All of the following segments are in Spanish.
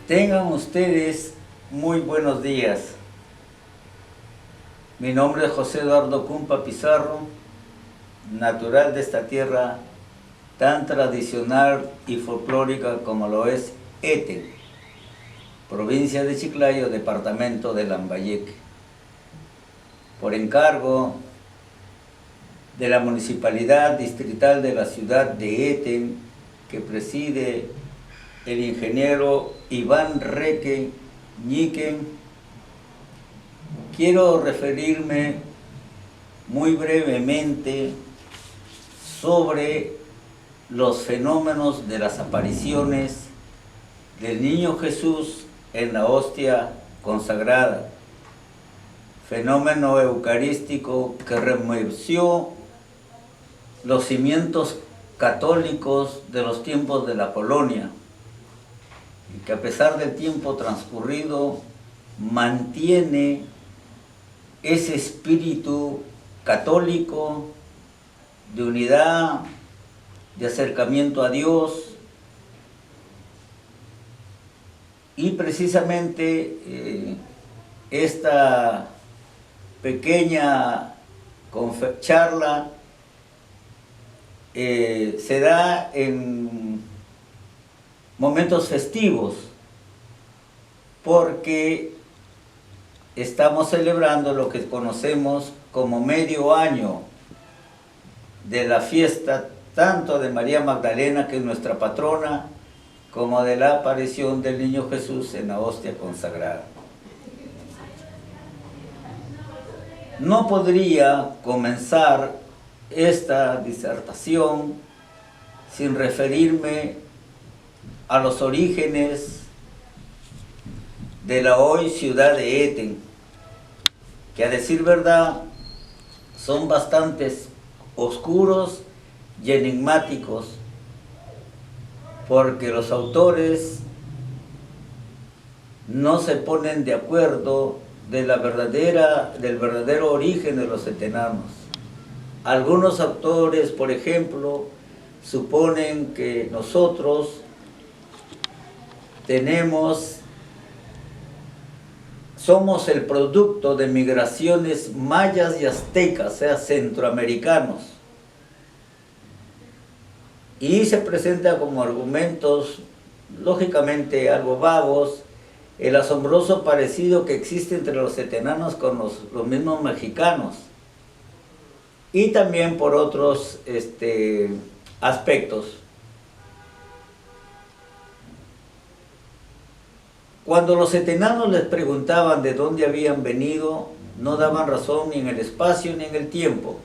Tengan ustedes muy buenos días. Mi nombre es José Eduardo Cumpa Pizarro, natural de esta tierra tan tradicional y folclórica como lo es Eten, provincia de Chiclayo, departamento de Lambayeque. Por encargo de la Municipalidad Distrital de la ciudad de Eten, que preside el ingeniero Iván Reque Ñiquen, quiero referirme muy brevemente sobre los fenómenos de las apariciones del Niño Jesús en la hostia consagrada, fenómeno eucarístico que remeció los cimientos católicos de los tiempos de la colonia y que a pesar del tiempo transcurrido mantiene ese espíritu católico de unidad, de acercamiento a Dios. Y precisamente esta pequeña charla se da en momentos festivos, porque estamos celebrando lo que conocemos como medio año de la fiesta tanto de María Magdalena, que es nuestra patrona, como de la aparición del Niño Jesús en la hostia consagrada. No podría comenzar esta disertación sin referirme a los orígenes de la hoy ciudad de Eten, que a decir verdad son bastante oscuros y enigmáticos, porque los autores no se ponen de acuerdo del verdadero origen de los etenanos. Algunos autores, por ejemplo, suponen que nosotros somos el producto de migraciones mayas y aztecas, o sea, centroamericanos. Y se presenta como argumentos, lógicamente algo vagos, el asombroso parecido que existe entre los etenanos con los mismos mexicanos. Y también por otros aspectos. Cuando los etenanos les preguntaban de dónde habían venido, no daban razón ni en el espacio ni en el tiempo,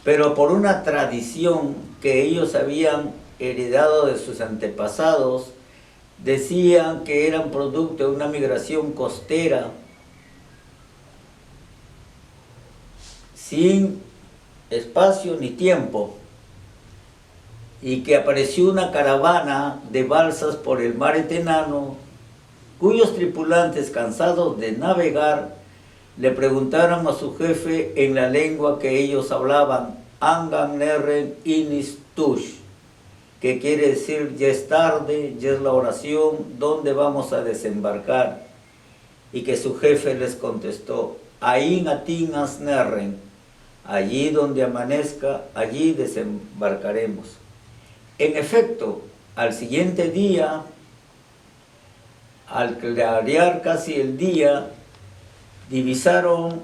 pero por una tradición que ellos habían heredado de sus antepasados, decían que eran producto de una migración costera, sin espacio ni tiempo, y que apareció una caravana de balsas por el mar Etenano, cuyos tripulantes, cansados de navegar, le preguntaron a su jefe en la lengua que ellos hablaban, Angan Nerren Inis Tush, que quiere decir ya es tarde, ya es la oración, ¿dónde vamos a desembarcar? Y que su jefe les contestó, Ain Atinas Nerren, allí donde amanezca, allí desembarcaremos. En efecto, al siguiente día, al clarear casi el día, divisaron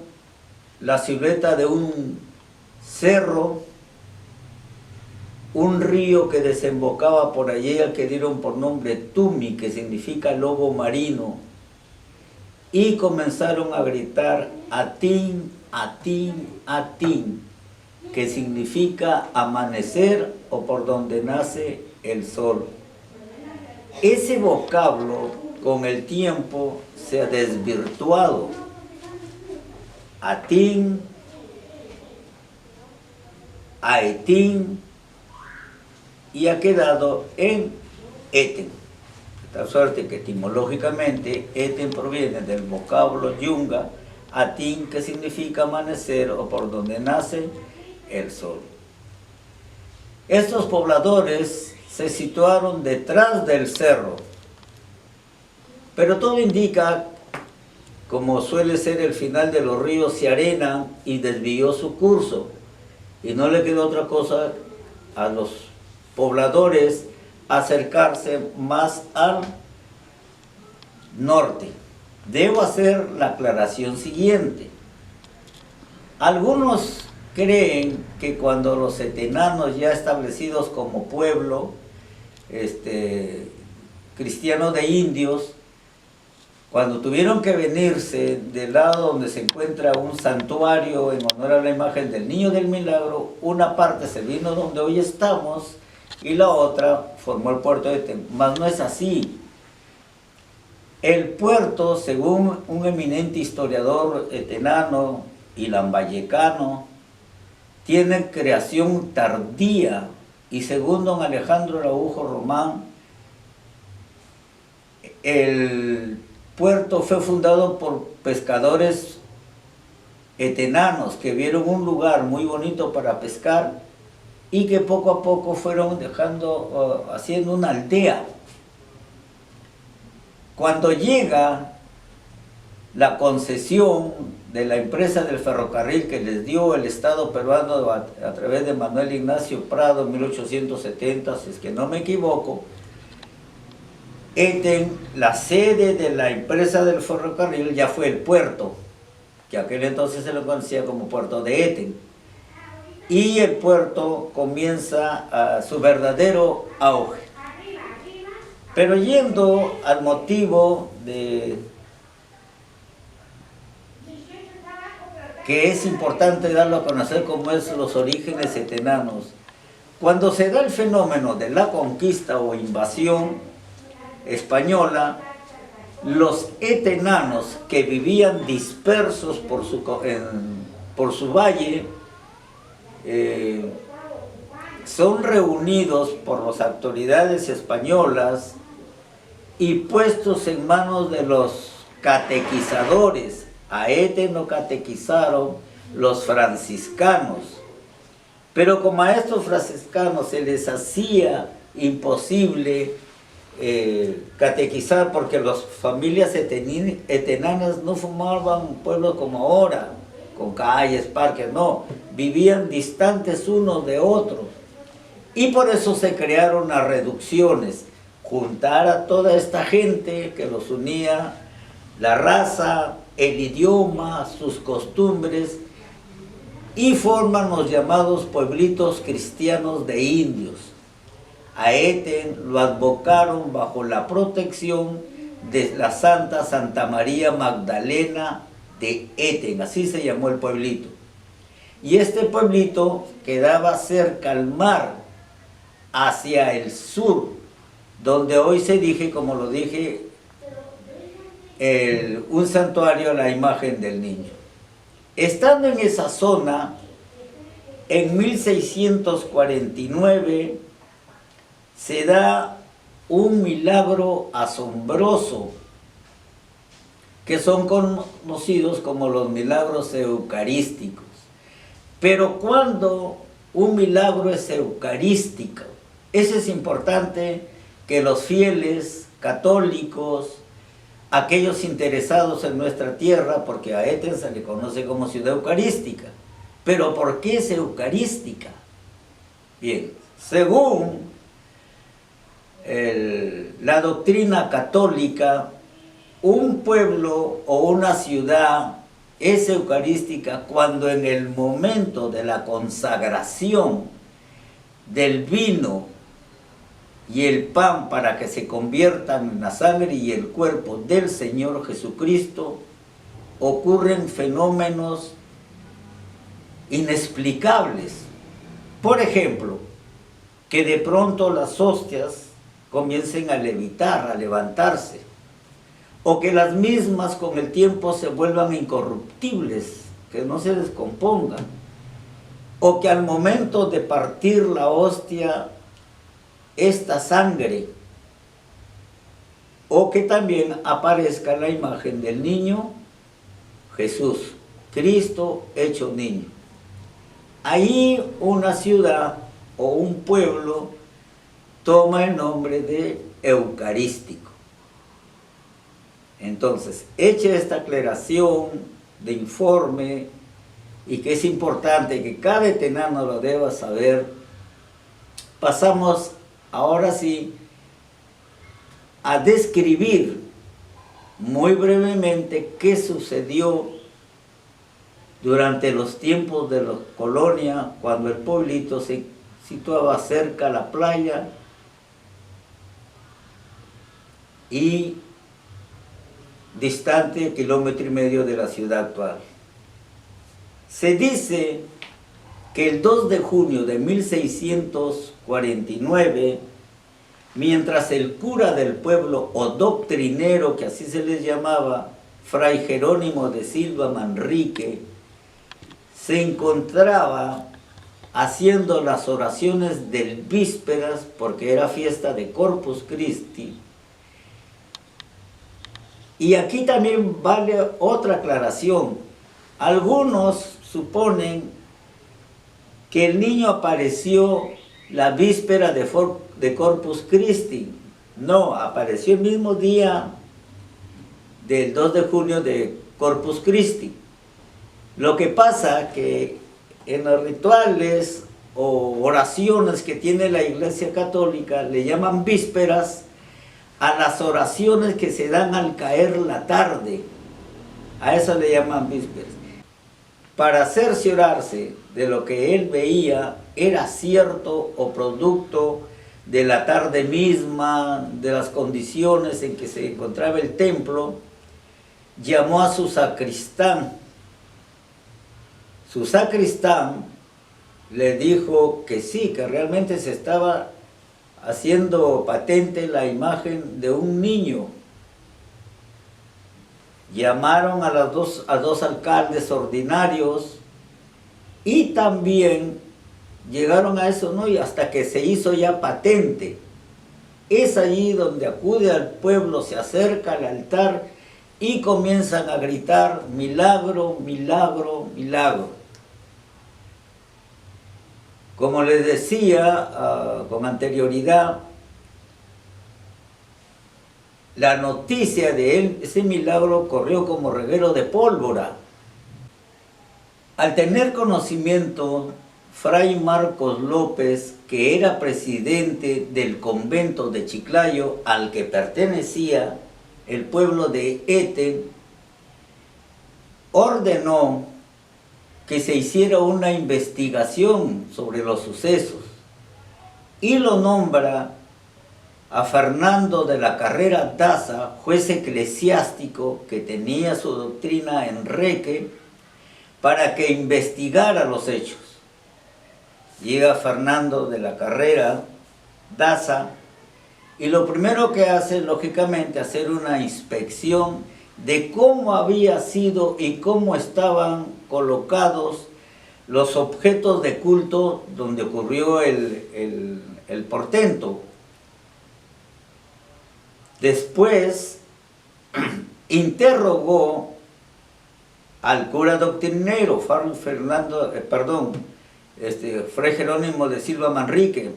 la silueta de un cerro, un río que desembocaba por allí, al que dieron por nombre Tumi, que significa lobo marino, y comenzaron a gritar Atín, Atín, Atín, que significa amanecer o por donde nace el sol. Ese vocablo con el tiempo se ha desvirtuado. Atín, Aetín, y ha quedado en Eten. De tal suerte que etimológicamente Eten proviene del vocablo yunga, Atín, que significa amanecer o por donde nace el sol. Estos pobladores se situaron detrás del cerro, Pero todo indica, como suele ser el final de los ríos, se arenan y desvió su curso. Y no le quedó otra cosa a los pobladores acercarse más al norte. Debo hacer la aclaración siguiente. Algunos creen que cuando los etenanos, ya establecidos como pueblo cristiano de indios, cuando tuvieron que venirse del lado donde se encuentra un santuario en honor a la imagen del Niño del Milagro, una parte se vino donde hoy estamos y la otra formó el puerto de Eten. Mas no es así. El puerto, según un eminente historiador etenano y lambayecano, tiene creación tardía, y según don Alejandro Araujo Román, el puerto fue fundado por pescadores etenanos que vieron un lugar muy bonito para pescar y que poco a poco fueron haciendo una aldea. Cuando llega la concesión de la empresa del ferrocarril que les dio el Estado peruano a través de Manuel Ignacio Prado en 1870, si es que no me equivoco, Eten, la sede de la empresa del ferrocarril, ya fue el puerto, que aquel entonces se lo conocía como puerto de Eten. Y el puerto comienza su verdadero auge. Pero yendo al motivo que es importante darlo a conocer, como es los orígenes etenanos. Cuando se da el fenómeno de la conquista o invasión española, los etenanos que vivían dispersos por su valle son reunidos por las autoridades españolas y puestos en manos de los catequizadores. A Eten lo catequizaron los franciscanos, pero como a estos franciscanos se les hacía imposible catequizar, porque las familias etenanas no formaban un pueblo como ahora, con calles, parques, no, vivían distantes unos de otros, y por eso se crearon las reducciones, juntar a toda esta gente que los unía, la raza, el idioma, sus costumbres, y forman los llamados pueblitos cristianos de indios. A Eten lo advocaron bajo la protección de la Santa María Magdalena de Eten, así se llamó el pueblito. Y este pueblito quedaba cerca al mar, hacia el sur, donde hoy se dije, como lo dije, un santuario a la imagen del niño. Estando en esa zona, en 1649 se da un milagro asombroso, que son conocidos como los milagros eucarísticos. Pero cuando un milagro es eucarístico, eso es importante que los fieles católicos, aquellos interesados en nuestra tierra, porque a Eten se le conoce como ciudad eucarística. ¿Pero por qué es eucarística? Bien, según la doctrina católica, un pueblo o una ciudad es eucarística cuando en el momento de la consagración del vino y el pan para que se conviertan en la sangre y el cuerpo del Señor Jesucristo, ocurren fenómenos inexplicables. Por ejemplo, que de pronto las hostias comiencen a levitar, a levantarse, o que las mismas con el tiempo se vuelvan incorruptibles, que no se descompongan, o que al momento de partir la hostia, esta sangre, o que también aparezca la imagen del niño Jesús, Cristo hecho niño. Ahí una ciudad o un pueblo toma el nombre de eucarístico. Entonces, hecha esta aclaración de informe, y que es importante que cada etenano lo deba saber, pasamos ahora sí a describir muy brevemente qué sucedió durante los tiempos de la colonia, cuando el pueblito se situaba cerca a la playa y distante 1,5 kilómetros de la ciudad actual. Se dice que el 2 de junio de 1649, mientras el cura del pueblo, o doctrinero, que así se les llamaba, Fray Jerónimo de Silva Manrique, se encontraba haciendo las oraciones del vísperas, porque era fiesta de Corpus Christi. Y aquí también vale otra aclaración. Algunos suponen que el niño apareció la víspera de Corpus Christi. No, apareció el mismo día del 2 de junio de Corpus Christi. Lo que pasa que en los rituales o oraciones que tiene la Iglesia Católica le llaman vísperas a las oraciones que se dan al caer la tarde. A eso le llaman vísperas. Para cerciorarse de lo que él veía era cierto o producto de la tarde misma, de las condiciones en que se encontraba el templo, llamó a su sacristán. Su sacristán le dijo que sí, que realmente se estaba haciendo patente la imagen de un niño. Llamaron a dos alcaldes ordinarios y también llegaron a eso, ¿no? Y hasta que se hizo ya patente. Es allí donde acude al pueblo, se acerca al altar y comienzan a gritar: milagro, milagro, milagro. Como les decía con anterioridad, la noticia de ese milagro corrió como reguero de pólvora. Al tener conocimiento, Fray Marcos López, que era presidente del convento de Chiclayo, al que pertenecía el pueblo de Ete, ordenó que se hiciera una investigación sobre los sucesos y lo nombra a Fernando de la Carrera Daza, juez eclesiástico que tenía su doctrina en Reque, para que investigara los hechos. Llega Fernando de la Carrera Daza y lo primero que hace, lógicamente, hacer una inspección de cómo había sido y cómo estaban colocados los objetos de culto donde ocurrió el portento. Después interrogó al cura doctrinero, Fray Jerónimo de Silva Manrique,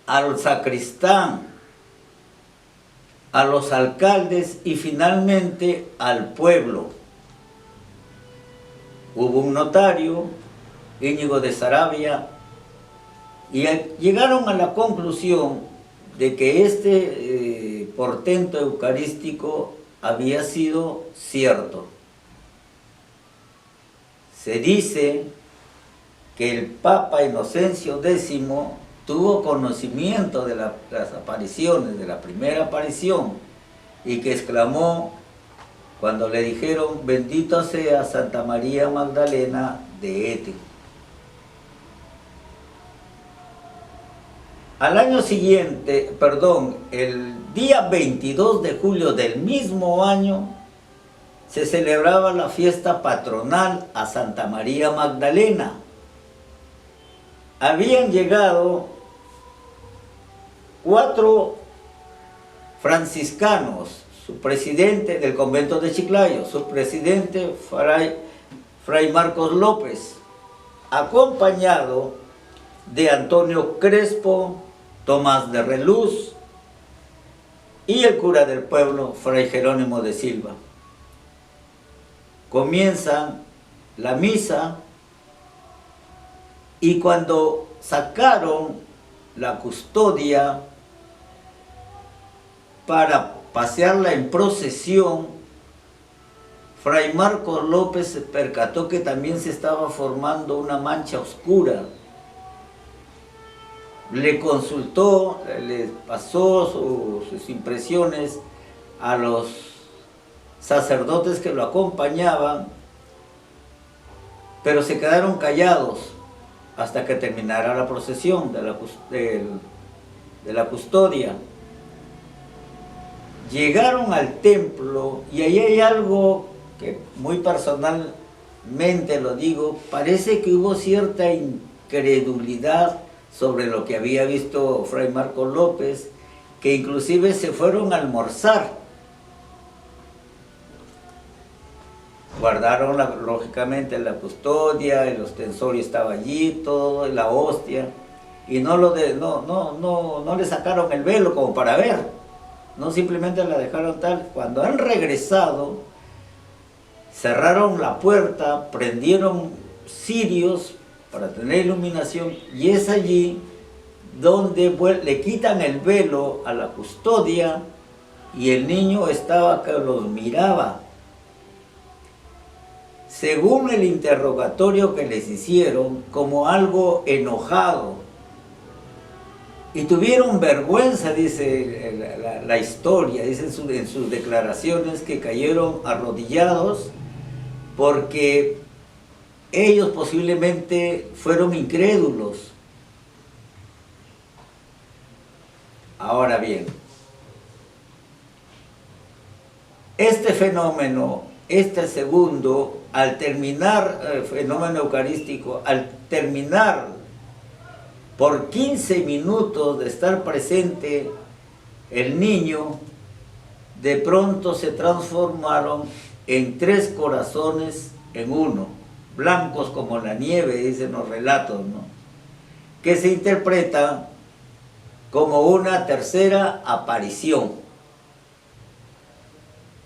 al sacristán, a los alcaldes y finalmente al pueblo. Hubo un notario, Íñigo de Saravia, y llegaron a la conclusión de que este portento eucarístico había sido cierto. Se dice que el Papa Inocencio X tuvo conocimiento de las apariciones, de la primera aparición, y que exclamó cuando le dijeron: bendito sea Santa María Magdalena de Ete. Al año siguiente, el día 22 de julio del mismo año, se celebraba la fiesta patronal a Santa María Magdalena. Habían llegado 4 franciscanos, su presidente del convento de Chiclayo, su presidente Fray Marcos López, acompañado de Antonio Crespo, Tomás de Reluz, y el cura del pueblo, Fray Jerónimo de Silva. Comienzan la misa y cuando sacaron la custodia para pasearla en procesión, Fray Marcos López se percató que también se estaba formando una mancha oscura. Le consultó, le pasó sus impresiones a los sacerdotes que lo acompañaban, pero se quedaron callados hasta que terminara la procesión de la custodia. Llegaron al templo y ahí hay algo que muy personalmente lo digo, parece que hubo cierta incredulidad sobre lo que había visto Fray Marcos López, que inclusive se fueron a almorzar. Guardaron lógicamente la custodia, el ostensorio estaba allí, todo, la hostia, y no le sacaron el velo como para ver, no simplemente la dejaron tal. Cuando han regresado, cerraron la puerta, prendieron cirios para tener iluminación, y es allí donde le quitan el velo a la custodia y el niño estaba que los miraba. Según el interrogatorio que les hicieron, como algo enojado, y tuvieron vergüenza, dice la historia, dice en sus declaraciones, que cayeron arrodillados porque ellos posiblemente fueron incrédulos. Ahora bien, este fenómeno, este segundo, al terminar el fenómeno eucarístico, al terminar por 15 minutos de estar presente el niño, de pronto se transformaron en 3 corazones en uno, blancos como la nieve, dicen los relatos, ¿no? Que se interpreta como una tercera aparición.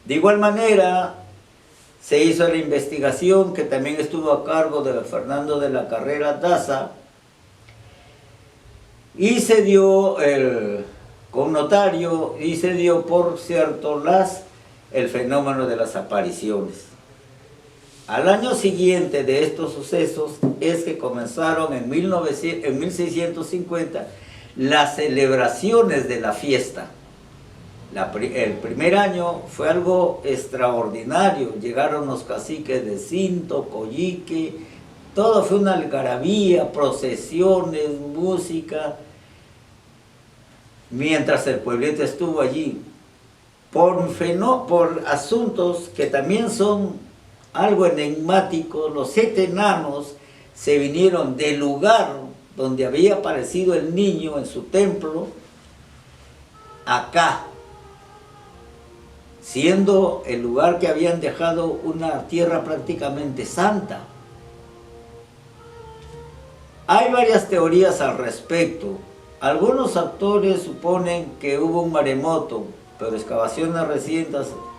De igual manera, se hizo la investigación que también estuvo a cargo de Fernando de la Carrera Daza, y se dio con notario, y se dio, por cierto, el fenómeno de las apariciones. Al año siguiente de estos sucesos es que comenzaron en 1650 las celebraciones de la fiesta. El primer año fue algo extraordinario, llegaron los caciques de Cinto, Coyique, todo fue una algarabía, procesiones, música, mientras el pueblito estuvo allí. Por asuntos que también son algo enigmáticos, los 7 enanos se vinieron del lugar donde había aparecido el niño en su templo, acá, siendo el lugar que habían dejado una tierra prácticamente santa. Hay varias teorías al respecto. Algunos autores suponen que hubo un maremoto, pero excavaciones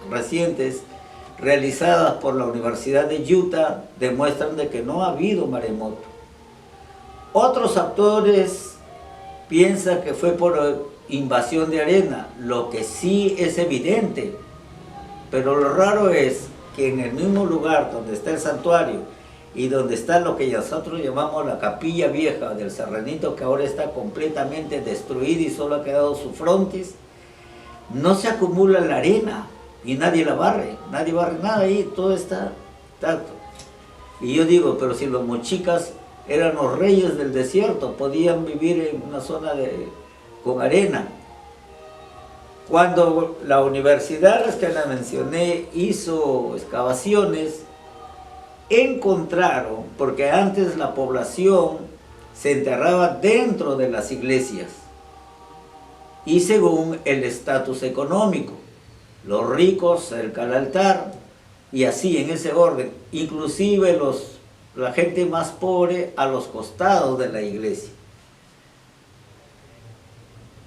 recientes realizadas por la Universidad de Utah demuestran de que no ha habido maremoto. Otros autores piensan que fue por invasión de arena, lo que sí es evidente, pero lo raro es que en el mismo lugar donde está el santuario y donde está lo que nosotros llamamos la capilla vieja del Serranito, que ahora está completamente destruida y solo ha quedado su frontis, no se acumula la arena y nadie la barre, nadie barre nada ahí, todo está tanto. Y yo digo, pero si los mochicas eran los reyes del desierto, podían vivir en una zona con arena. Cuando la universidad, que la mencioné, hizo excavaciones, encontraron, porque antes la población se enterraba dentro de las iglesias, y según el estatus económico, los ricos cerca al altar, y así en ese orden, inclusive la gente más pobre a los costados de la iglesia.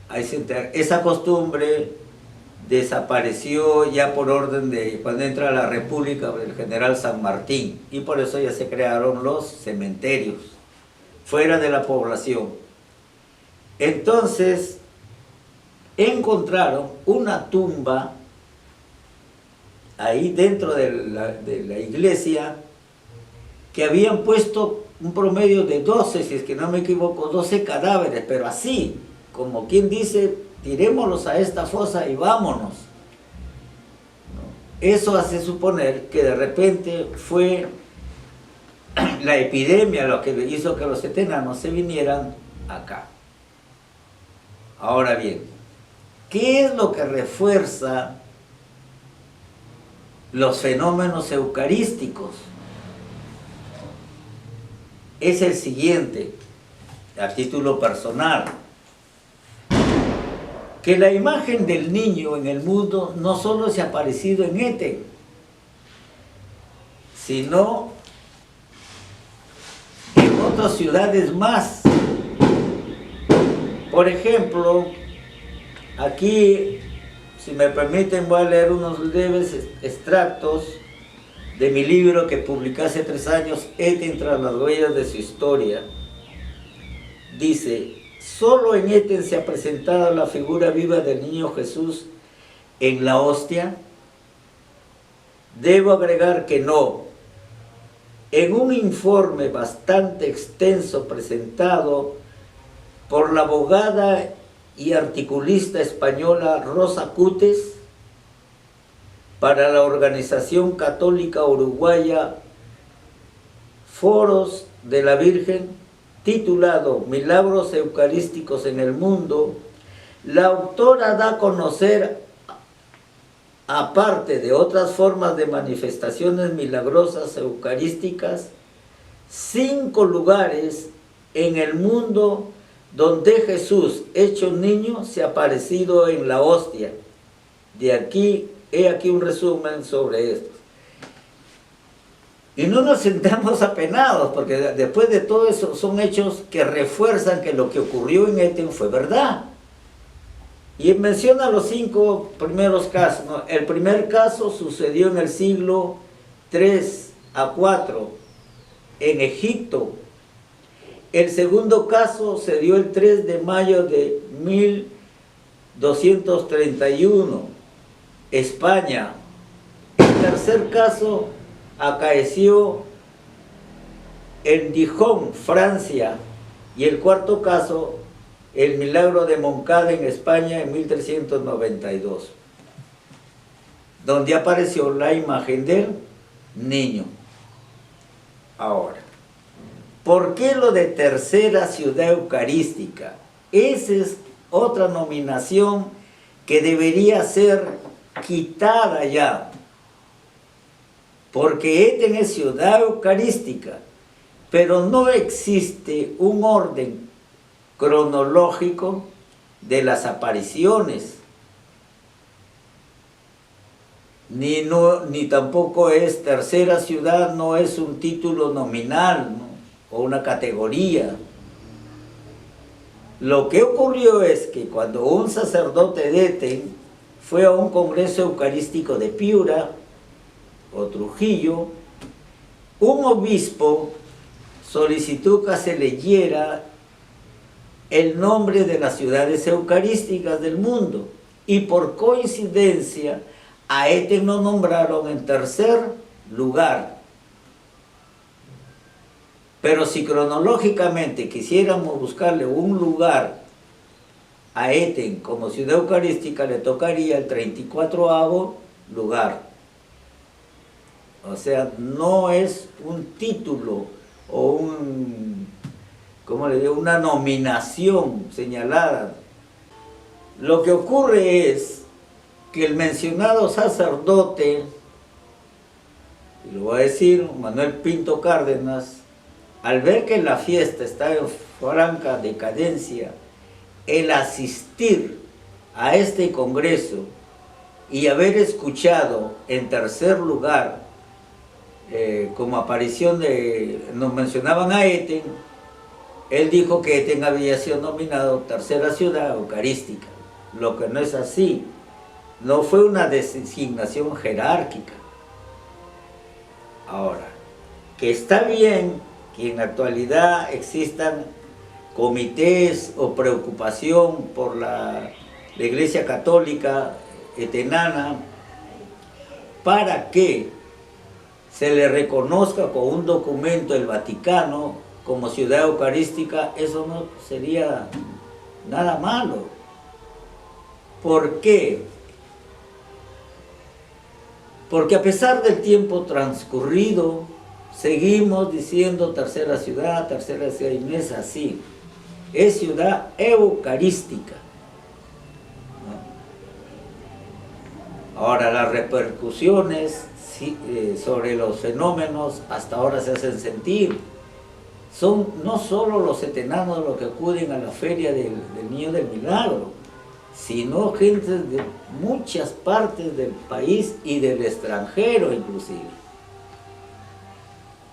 Ahí se enterra. Esa costumbre desapareció ya por orden de cuando entra la República del general San Martín, y por eso ya se crearon los cementerios fuera de la población. Entonces encontraron una tumba ahí dentro de la iglesia, que habían puesto un promedio de 12, si es que no me equivoco, 12 cadáveres, pero así, como quien dice, tirémoslos a esta fosa y vámonos. Eso hace suponer que de repente fue la epidemia lo que hizo que los etenanos se vinieran acá. Ahora bien, ¿qué es lo que refuerza los fenómenos eucarísticos? Es el siguiente, a título personal, que la imagen del niño en el mundo no solo se ha aparecido en Eten, sino en otras ciudades más. Por ejemplo, aquí, si me permiten, voy a leer unos leves extractos de mi libro que publiqué hace 3 años, Eten tras las huellas de su historia. Dice: solo en Eten se ha presentado la figura viva del niño Jesús en la hostia. Debo agregar que no. En un informe bastante extenso presentado por la abogada y articulista española Rosa Cutes para la Organización Católica Uruguaya Foros de la Virgen, titulado Milagros Eucarísticos en el Mundo, la autora da a conocer, aparte de otras formas de manifestaciones milagrosas eucarísticas, 5 lugares en el mundo donde Jesús, hecho niño, se ha aparecido en la hostia. He aquí un resumen sobre esto. Y no nos sentamos apenados, porque después de todo eso son hechos que refuerzan que lo que ocurrió en Eten fue verdad. Y menciona los 5 primeros casos, ¿no? El primer caso sucedió en el siglo 3 a 4 en Egipto. El segundo caso se dio el 3 de mayo de 1231, España. El tercer caso acaeció en Dijon, Francia. Y el cuarto caso, el milagro de Moncada en España en 1392, donde apareció la imagen del niño. Ahora, ¿por qué lo de tercera ciudad eucarística? Esa es otra nominación que debería ser quitada ya, porque Eten es ciudad eucarística, pero no existe un orden cronológico de las apariciones, ni tampoco es tercera ciudad, no es un título nominal, ¿no? O una categoría. Lo que ocurrió es que cuando un sacerdote de Eten fue a un congreso eucarístico de Piura o Trujillo, un obispo solicitó que se leyera el nombre de las ciudades eucarísticas del mundo, y por coincidencia a Eten lo nombraron en tercer lugar. Pero si cronológicamente quisiéramos buscarle un lugar a Eten como ciudad eucarística, le tocaría el 34º lugar. O sea, no es un título o una nominación señalada. Lo que ocurre es que el mencionado sacerdote, y lo voy a decir, Manuel Pinto Cárdenas, al ver que la fiesta está en franca decadencia, el asistir a este congreso y haber escuchado en tercer lugar, como aparición nos mencionaban a Eten, él dijo que Eten había sido nominado tercera ciudad eucarística, lo que no es así. no fue una designación jerárquica. Ahora, que está bien que en la actualidad existan comités o preocupación por la Iglesia Católica Etenana para que se le reconozca con un documento el Vaticano como ciudad eucarística, eso no sería nada malo. ¿Por qué? Porque a pesar del tiempo transcurrido, seguimos diciendo tercera ciudad, y no es así. Es ciudad eucarística. Ahora, las repercusiones sobre los fenómenos hasta ahora se hacen sentir. Son no solo los etenanos los que acuden a la feria del Niño del Milagro, sino gente de muchas partes del país y del extranjero inclusive.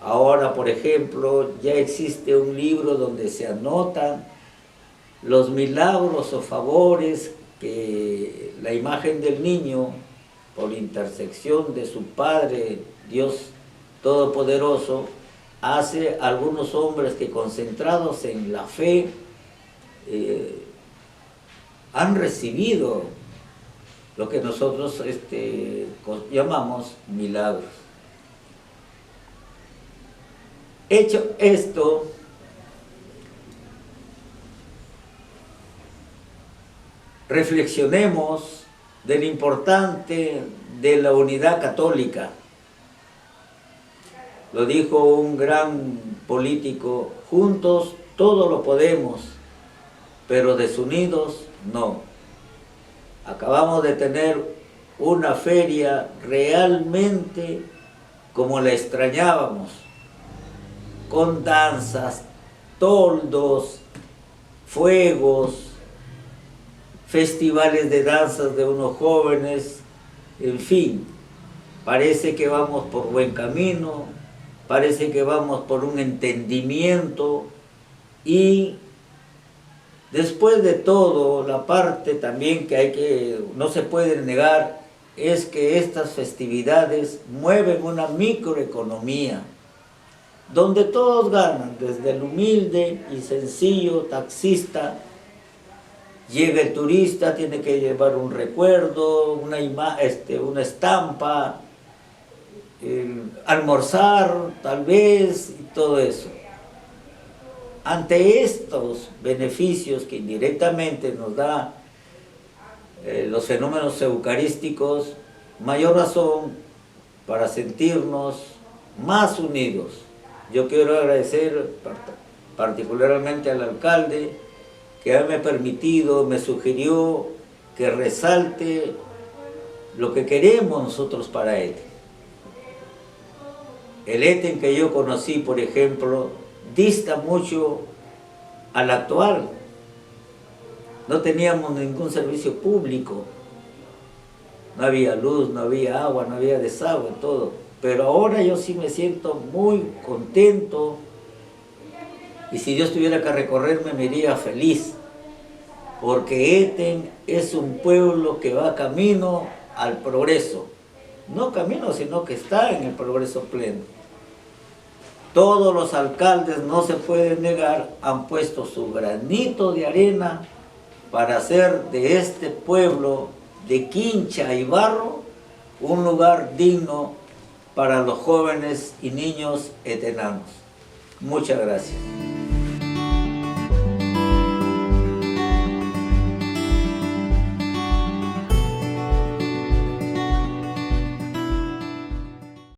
Ahora, por ejemplo, ya existe un libro donde se anotan los milagros o favores que la imagen del niño, por intersección de su Padre, Dios Todopoderoso, hace a algunos hombres que, concentrados en la fe, han recibido lo que nosotros llamamos milagros. Hecho esto, reflexionemos de lo importante de la unidad católica. Lo dijo un gran político: juntos todo lo podemos, pero desunidos no. Acabamos de tener una feria realmente como la extrañábamos, con danzas, toldos, fuegos, festivales de danzas de unos jóvenes, en fin, parece que vamos por buen camino, parece que vamos por un entendimiento, y después de todo, la parte también que no se puede negar es que estas festividades mueven una microeconomía, donde todos ganan, desde el humilde y sencillo taxista. Llega el turista, tiene que llevar un recuerdo, una estampa, almorzar tal vez, y todo eso. Ante estos beneficios que indirectamente nos da los fenómenos eucarísticos, mayor razón para sentirnos más unidos. Yo quiero agradecer particularmente al alcalde, que me ha permitido, me sugirió que resalte lo que queremos nosotros para Eten. El Eten que yo conocí, por ejemplo, dista mucho al actual. No teníamos ningún servicio público, no había luz, no había agua, no había desagüe, todo. Pero ahora yo sí me siento muy contento, y si Dios tuviera que recorrerme me iría feliz, porque Eten es un pueblo que va camino al progreso. No camino, sino que está en el progreso pleno. Todos los alcaldes, no se pueden negar, han puesto su granito de arena para hacer de este pueblo de quincha y barro un lugar digno para los jóvenes y niños etenanos. Muchas gracias.